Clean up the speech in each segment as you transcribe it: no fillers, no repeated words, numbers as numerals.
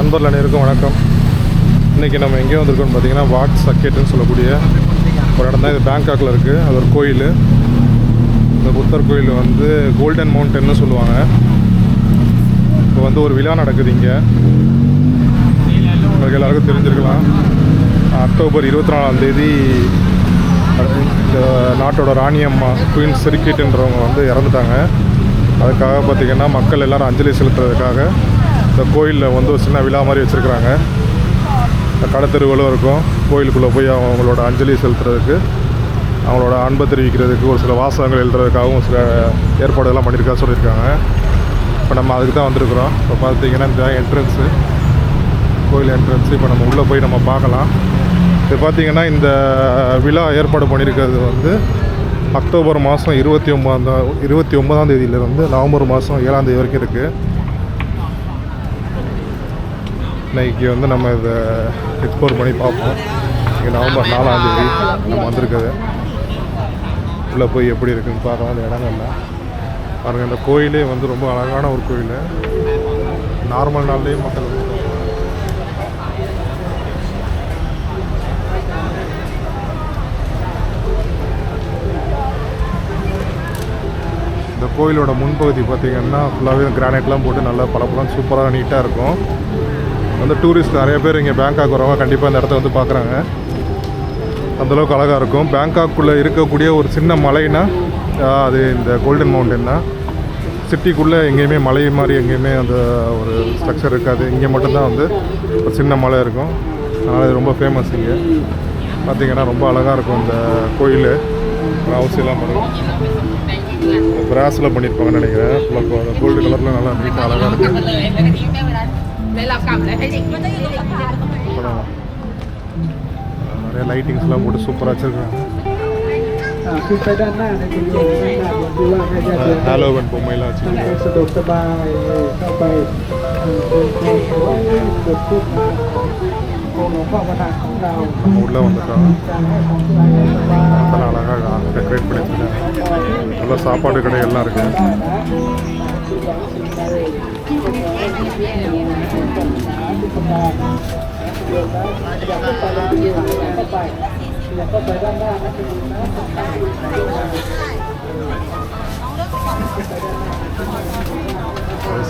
நண்பர்கள் அனைவருக்கும் வணக்கம். இன்றைக்கி நம்ம எங்கே வந்திருக்கோம்னு பார்த்தீங்கன்னா வாட் சக்கெட்டுன்னு சொல்லக்கூடிய ஒரு இடம் தான். இது பேங்காக்கில் இருக்குது. அது ஒரு கோயில். இந்த புத்தர் கோயில் வந்து கோல்டன் மவுண்டன்னு சொல்லுவாங்க. இப்போ வந்து ஒரு விழா நடக்குது இங்கே. உங்களுக்கு எல்லாருக்கும் தெரிஞ்சிருக்கலாம். அக்டோபர் 24 இந்த நாட்டோட ராணி அம்மா குயின் சிரிக்கிட்டுன்றவங்க வந்து இறந்துட்டாங்க. அதுக்காக பார்த்திங்கன்னா மக்கள் எல்லோரும் அஞ்சலி செலுத்துறதுக்காக இந்த கோயிலில் வந்து ஒரு சின்ன விழா மாதிரி வச்சுருக்குறாங்க. கடத்தெருவுகளும் இருக்கும். கோயிலுக்குள்ளே போய் அவங்களோட அஞ்சலி செலுத்துறதுக்கு, அவங்களோட அன்பை தெரிவிக்கிறதுக்கு ஒரு சில வாசகங்கள் எழுதுறதுக்காகவும் சில ஏற்பாடுகள்லாம் பண்ணியிருக்கா சொல்லியிருக்காங்க. இப்போ நம்ம அதுக்கு தான் வந்திருக்கிறோம். இப்போ பார்த்திங்கன்னா இந்த என்ட்ரன்ஸு, கோயில் என்ட்ரன்ஸு. இப்போ நம்ம உள்ளே போய் நம்ம பார்க்கலாம். இது பார்த்திங்கன்னா இந்த விழா ஏற்பாடு பண்ணியிருக்கிறது வந்து அக்டோபர் மாதம் 29ஆம் தேதியிலேருந்து நவம்பர் மாதம் 7ஆம் தேதி வரைக்கும் இருக்குது. இன்றைக்கி வந்து நம்ம இதை எக்ஸ்ப்ளோர் பண்ணி பார்ப்போம். இங்கே நவம்பர் 4ஆம் தேதி நம்ம வந்திருக்குது. உள்ளே போய் எப்படி இருக்குதுன்னு பார்க்கலாம். அந்த இடங்கள்லாம் பாருங்கள். இந்த கோயிலே வந்து ரொம்ப அழகான ஒரு கோயில். நார்மல் நாள்லேயும் மக்கள் வந்து இந்த கோயிலோட முன்பகுதி பார்த்திங்கன்னா ஃபுல்லாகவே கிரானைட்லாம் போட்டு நல்லா பளபளன்னு சூப்பராக நீட்டாக இருக்கும். வந்து டூரிஸ்ட் நிறைய பேர் இங்கே பேங்காக் வரவங்க கண்டிப்பாக இந்த இடத்த வந்து பார்க்குறாங்க. அந்தளவுக்கு அழகாக இருக்கும். பேங்காக்குள்ளே இருக்கக்கூடிய ஒரு சின்ன மலைனா அது இந்த கோல்டன் மவுண்டன் தான். சிட்டிக்குள்ளே எங்கேயுமே மலை மாதிரி எங்கேயுமே அந்த ஒரு ஸ்ட்ரக்சர் இருக்காது. இங்கே மட்டும்தான் வந்து ஒரு சின்ன மலை இருக்கும். அதனால் இது ரொம்ப ஃபேமஸ். இங்கே பார்த்திங்கன்னா ரொம்ப அழகாக இருக்கும் இந்த கோயில். ஹவுஸ்லாம் பண்ணுவோம் பிராஸில் பண்ணியிருப்பாங்கன்னு நினைக்கிறேன். ஃபுல்லாக கோல்டு கலரில் நல்லா நீட்டாக அழகாக இருக்கும். நிறைய லைட்டிங்ஸ்லாம் போட்டு சூப்பராக வச்சுருக்காங்க. ஹாலோவன் பொம்மைலாம் வச்சுருக்காங்க. உள்ளே வந்துட்டோம். அழகாக டெக்கரேட் பண்ணி வச்சுருக்காங்க. நல்லா சாப்பாடு கடைகள்லாம் இருக்குது.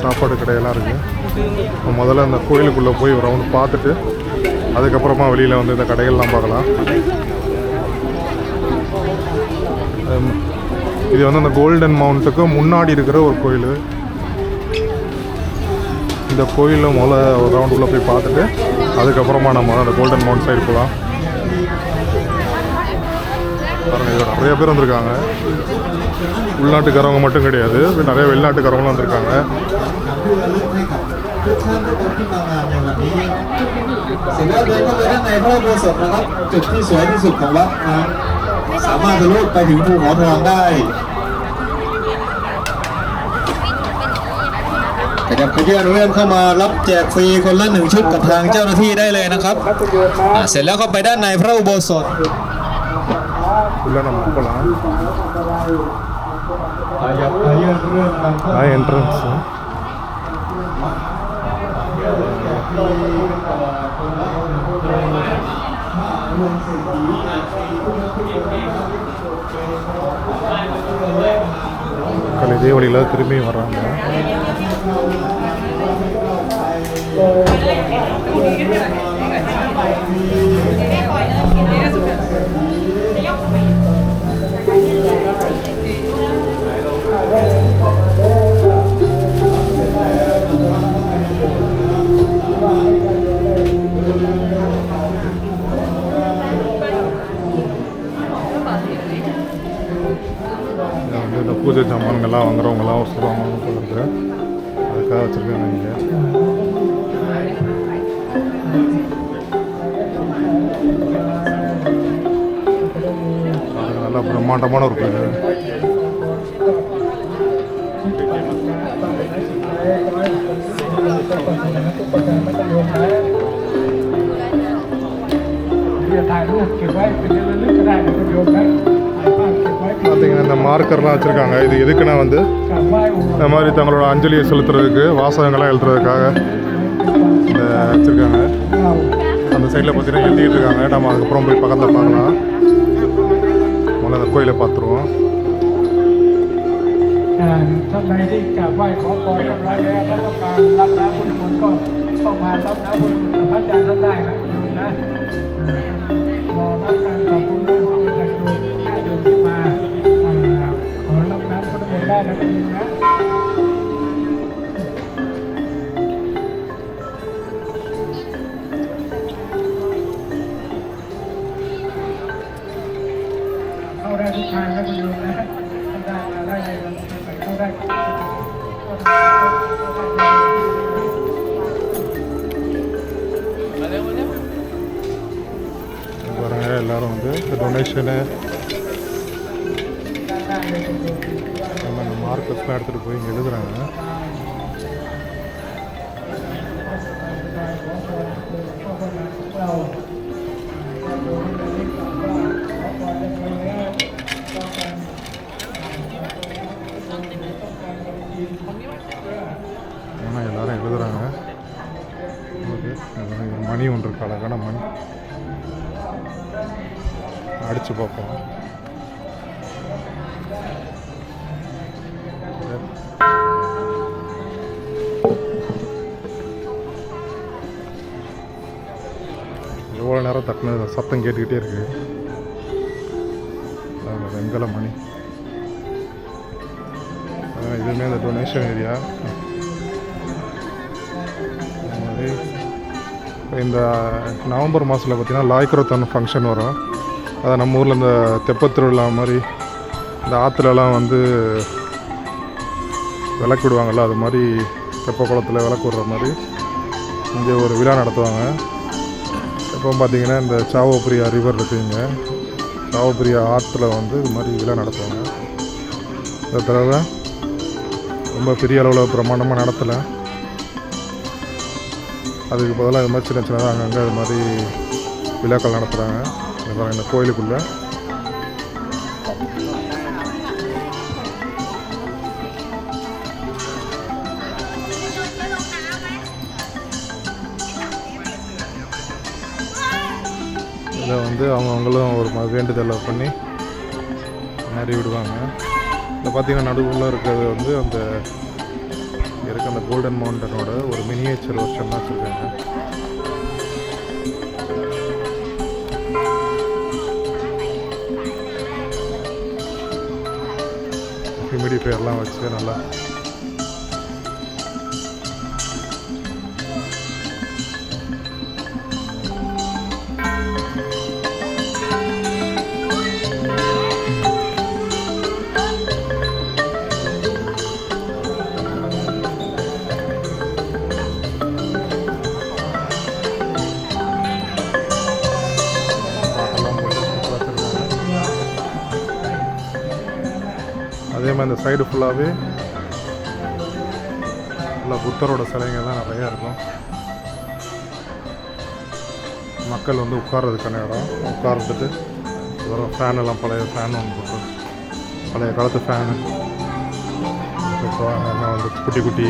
சாப்பாடு கடையெல்லாம் இருக்குது. முதல்ல இந்த கோயிலுக்குள்ளே போய் ஒரு ரவுண்டு பார்த்துட்டு அதுக்கப்புறமா வெளியில் வந்து இந்த கடைகள்லாம் பார்க்கலாம். இது வந்து அந்த கோல்டன் மவுண்ட்டுக்கு முன்னாடி இருக்கிற ஒரு கோயில். இந்த கோயிலில் முதல்ல ஒரு ரவுண்ட் உள்ளே போய் பார்த்துட்டு அதுக்கப்புறமா நம்ம அந்த கோல்டன் மவுண்ட் சைடு போகலாம். பாருங்கள், இதில் நிறைய பேர் வந்திருக்காங்க. உள்நாட்டுக்காரவங்க மட்டும் கிடையாது, நிறைய வெளிநாட்டுக்காரவங்களும் வந்திருக்காங்க.นะครับเพื่อนๆเริ่มเข้ามารับแจกฟรีคนละ1ชุดกับทางเจ้าหน้าที่ได้เลยนะครับเสร็จแล้วเข้าไปด้านในพระอุโบสถஎன்ட்ரன்ஸ் மக்கள் இதே வழியில் திரும்பி வர்றாங்க. இந்த பூஜை சாமான்கள்லாம் வாங்குறவங்கலாம் ஒரு சில வாங்கணும்னு சொல்லிருக்கு. அதுக்காக வச்சுருக்காங்க இங்கே. நல்லா பிரம்மாண்டமான ஒரு கோயில். பார்த்தீங்கன்னா இந்த மார்க்கர்லாம் வச்சுருக்காங்க. இது எதுக்குன்னா வந்து இந்த மாதிரி தங்களோட அஞ்சலியை செலுத்துறதுக்கு, வாசகங்கள்லாம் எழுதுறதுக்காக இந்த வச்சுருக்காங்க. அந்த சைடில் பார்த்தீங்கன்னா எழுதிட்டு இருக்காங்க. நம்ம அதுக்கப்புறம் போய் பக்கத்தில் பார்க்கலாம். முதல்ல அந்த கோயிலை பார்த்துருவோம். ท่านใดที่กราบไหว้ขอพรเรียบร้อยแล้วแล้วต้องการรับน้ำพุทธมนต์ก็ต้องมารับน้ำพุทธมนต์กับพระอาจารย์ท่านได้นะนะรอรับการขอบคุณด้วยขอบคุณจากโยมญาติโยมที่มาขอรับน้ำพุทธมนต์ได้นะคุณนะเข้าได้ทุกทางนะคุณโยมนะท่านได้มาได้เลยเข้าได้பாருங்க எல்லாரும் வந்து இந்த டொனேஷனு நம்ம இந்த மார்க்கெட்ஸ்லாம் எடுத்துகிட்டு போய் இங்கே எழுதுறாங்க. ஆனால் எல்லாரும் எழுதுறாங்க. ஓகே, ஒரு மணி ஒன்று இருக்கு, அழகான மணி. அடித்து பார்ப்போம். எவ்வளோ நேரம் தட்டின சத்தம் கேட்டுக்கிட்டே இருக்கு. வெண்கல மணி. இதுவுமே இந்த டொனேஷன் ஏரியா. இந்த நவம்பர் மாதத்தில் பார்த்திங்கன்னா லாய்க்ரோத்தான் ஃபங்க்ஷன் வரும். அதை நம்ம ஊரில் இந்த தெப்பத் திருவிழா மாதிரி இந்த ஆற்றுலலாம் வந்து விளக்கு விடுவாங்கள்ல, அது மாதிரி தெப்ப குளத்தில் விளக்கு விடுற மாதிரி இங்கே ஒரு விழா நடத்துவாங்க. இப்போ பார்த்திங்கன்னா இந்த சாவோபிரியா ரிவர் இருக்குங்க, சாவோபிரியா ஆற்றுல வந்து இது மாதிரி விழா நடத்துவாங்க. இந்த தடவை ரொம்ப பெரிய அளவில் பிரமாண்டமாக நடத்தலை. அதுக்கு பதிலாக இது மாதிரி சின்ன சின்னதாக அங்கங்கே இது மாதிரி விழாக்கள் நடத்துகிறாங்க. இந்த கோயிலுக்குள்ளே இதை வந்து அவங்களும் ஒரு வேண்டுதலை பண்ணி நிறைய விடுவாங்க. இதில் பார்த்திங்கன்னா நடுவில் இருக்கிறது வந்து அந்த இருக்க அந்த கோல்டன் மவுண்டனோட ஒரு மினியேச்சர் வருஷன் தான் வச்சுருக்காங்க. ஹியூமிடிஃபையர்லாம் வச்சு நல்லா அதே மாதிரி இந்த சைடு ஃபுல்லாகவே நல்லா புத்தரோட சிலைங்க தான் நிறையா இருக்கும். மக்கள் வந்து உட்கார்றதுக்கான இடம், உட்கார்ந்துட்டு வரும். ஃபேன் எல்லாம் பழைய ஃபேன் ஒன்று இருக்கும், பழைய காலத்து ஃபேனு. எல்லாம் வந்து குட்டி குட்டி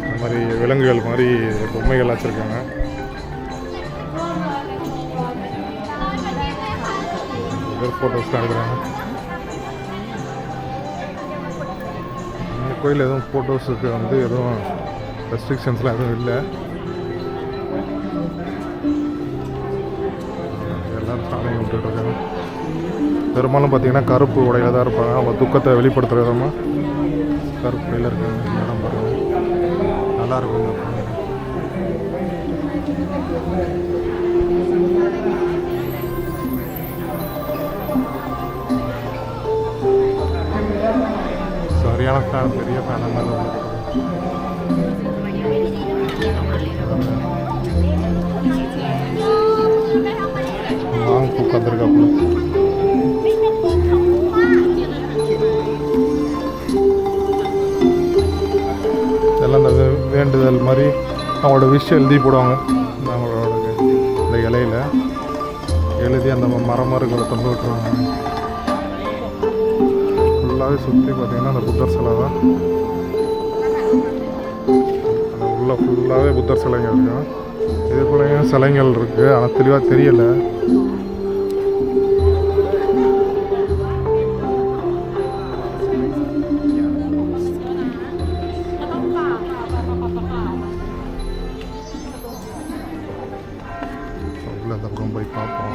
இந்த மாதிரி விலங்குகள் மாதிரி பொம்மைகள் வச்சுருக்காங்க. ஃபோட்டோஸ்லாம் எடுக்கிறாங்க. கோயில் எதுவும் ஃபோட்டோஸுக்கு வந்து எதுவும் ரெஸ்ட்ரிக்ஷன்ஸ்லாம் எதுவும் இல்லை. எல்லோரும் சாமி கும்பிட்டுட்டு இருக்காங்க. பெரும்பாலும் பார்த்திங்கன்னா கருப்பு உடையில தான் இருப்பாங்க. அவங்க துக்கத்தை வெளிப்படுத்துகிற விதமாக கருப்பு உடையில் இருக்காங்க. இடம் பாருங்கள், நல்லாயிருக்கும். சரியான ஃபேன், பெரிய ஃபேன் மாதிரி வாங்க உட்காந்துருக்காப்புல. இதெல்லாம் இந்த வேண்டுதல் மாதிரி அவங்களோட விஷயம் எழுதி போடுவாங்க. அவங்களோட இந்த இலையில் எழுதி அந்த மரமறுகளை தொங்க விட்டுருவாங்க. ஃபுல்லாகவே சுற்றி பார்த்திங்கன்னா அந்த புத்தர் சிலை தான். அந்த ஃபுல்லாகவே புத்தர் சிலைகள் இருக்கும். இதுக்குள்ளேயும் சிலைகள் இருக்குது, ஆனால் தெளிவாக தெரியலை. அந்த பக்கம் போய் பார்ப்போம்.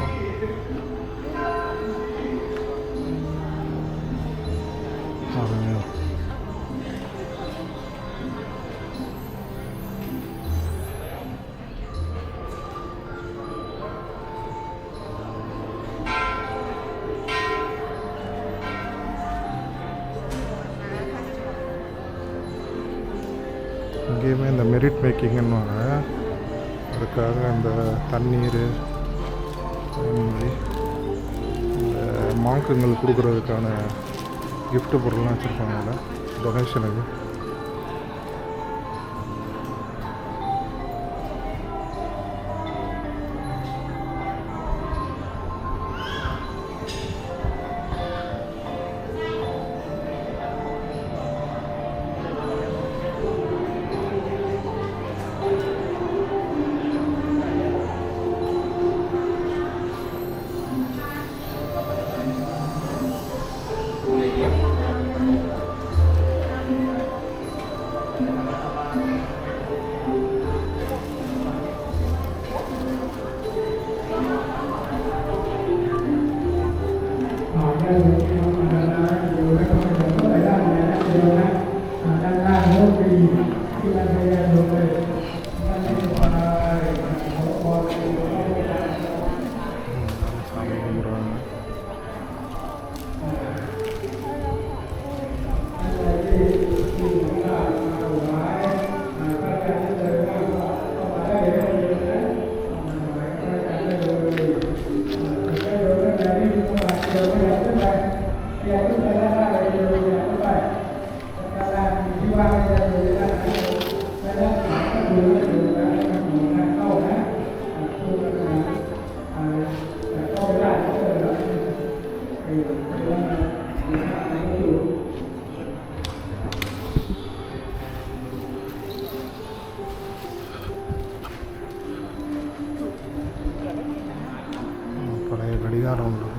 இங்கேயுமே இந்த மெரிட் மேக்கிங்னுவாங்க, அதுக்காக இந்த தண்ணீர் இந்த மாங்குங்களுக்கு கொடுக்குறதுக்கான gift பொருள்லாம் வச்சுருப்பாங்க அதில் டொனேஷனுக்கு. சாமி கும்பிட்றாங்க. பழைய கடிகாரம் ஒன்று.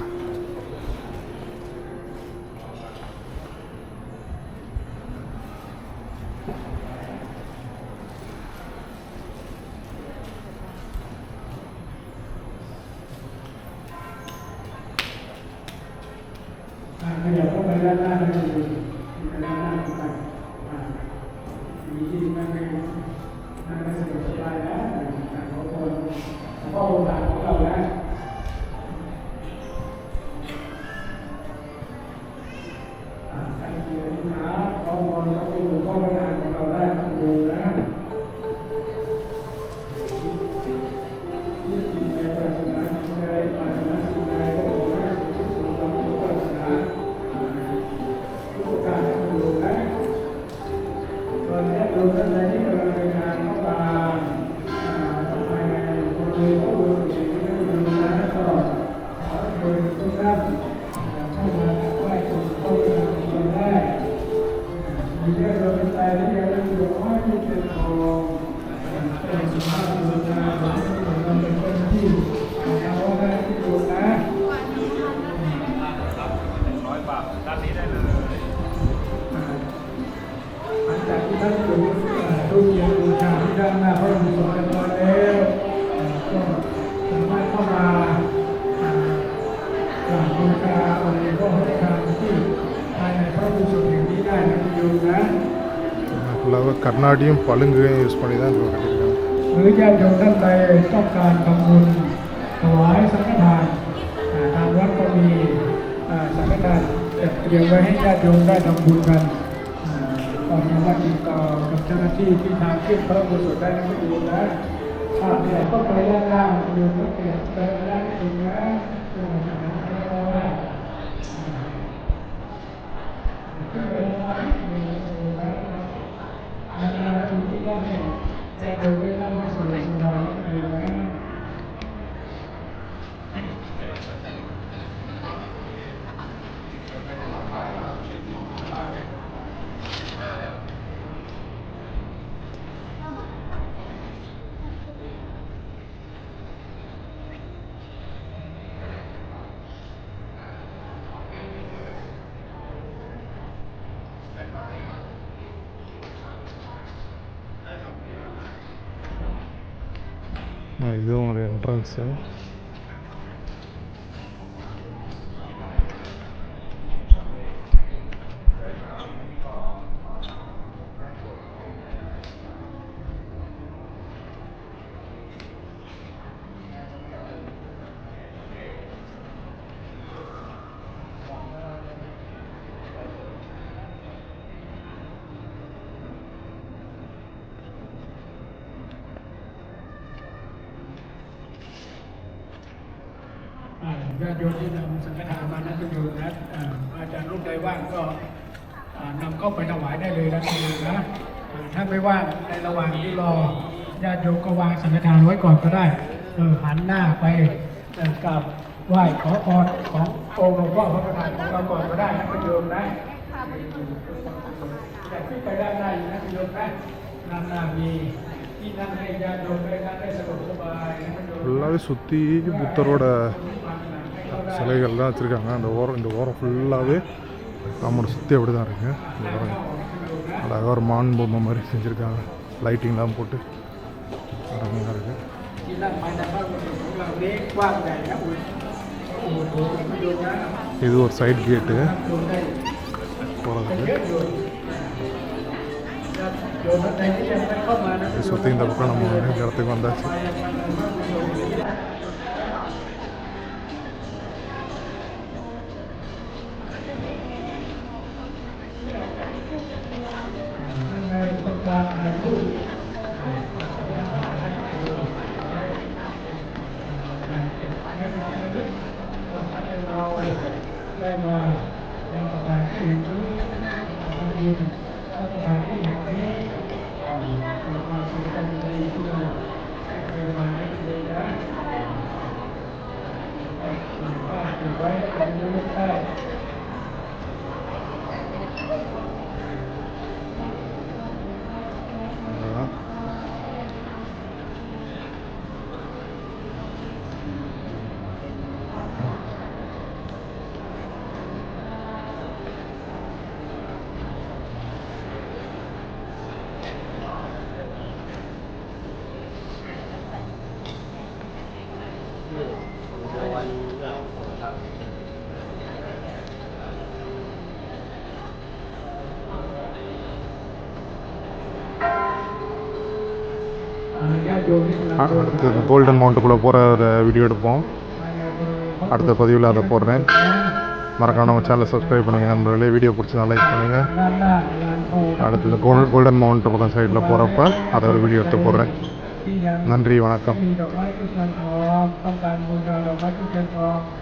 ஃபுல்லாகவே கண்ணாடியும் பழுங்கையும் யூஸ் பண்ணி தான் இது கட்டியிருக்காங்க. หรือญาติโยมท่านใดต้องการทำบุญถวายสังฆทานทางวัดก็มีสังฆทานจัดเตรียมไว้ให้ญาติโยมได้ทำบุญกันตอนนี้ว่าติดต่อกับเจ้าหน้าที่ที่ทางขึ้นพระอุโบสถได้นะโยมนะเนี่ยก็ไปด้านล่างโยมก็เปลี่ยนไปด้านนี้นะ இதுவும் ஒரு என்ட்ரன்ஸு.ญาติโยมที่นำสังฆทานมานั้นก็อยู่นะอาจารย์รูปใดว่างก็นำเข้าไปถวายได้เลยนะคุณโยมนะถ้าไม่ว่างในระหว่างที่รอญาติโยมก็วางสังฆทานไว้ก่อนก็ได้หันหน้าไปกราบไหว้ขอพรขององค์หลวงพ่อพระประธานของเราก่อนก็ได้นะคุณโยมนะแต่ขึ้นไปด้านในนะคุณโยมนะด้านหน้ามีที่นั่งให้ญาติโยมได้สะดวกสบายนะคุณโยม ஃபுல்லாகவே சுற்றி புத்தரோட சிலைகள் தான் வச்சுருக்காங்க. இந்த ஓரம் ஃபுல்லாகவே நம்மளோட சுற்றி அப்படி தான் இருக்குது. இந்த ஓரம் அழகாக ஒரு மான் பொம்மை மாதிரி செஞ்சுருக்காங்க. லைட்டிங்லாம் போட்டு அருமையாக இருக்குது. ที่นั่งภายในพระอุโบสถของเรานี้กว้างใหญ่นะอุโบสถคุณโยมนะ இது ஒரு சைட் கேட்டு โยมได้ போகிறதுக்கு. เยอะโยมโยมท่านใดที่ยังไม่เข้ามานะ இதை சுற்றி இந்த பக்கம் நம்ம இந்த இடத்துக்கு வந்தாச்சு. அவ்வளோதான். அடுத்து கோல்டன் மவுண்ட்டுக்குள்ளே போகிற ஒரு வீடியோ எடுப்போம். அடுத்த பதிவில் அதை போடுறேன். மறக்காம நம்ம சேனலை சப்ஸ்கிரைப் பண்ணுங்கள். நம்மளே வீடியோ பிடிச்சா லைக் பண்ணுங்கள். அடுத்தது கோல்டன் மவுண்ட் பக்கம் சைடில் போகிறப்ப அதை ஒரு வீடியோ எடுத்து போடுறேன். நன்றி, வணக்கம். มีดอกไม้ทุกเงินทองต้องการบูชาดอกไม้ทุกเงินทอง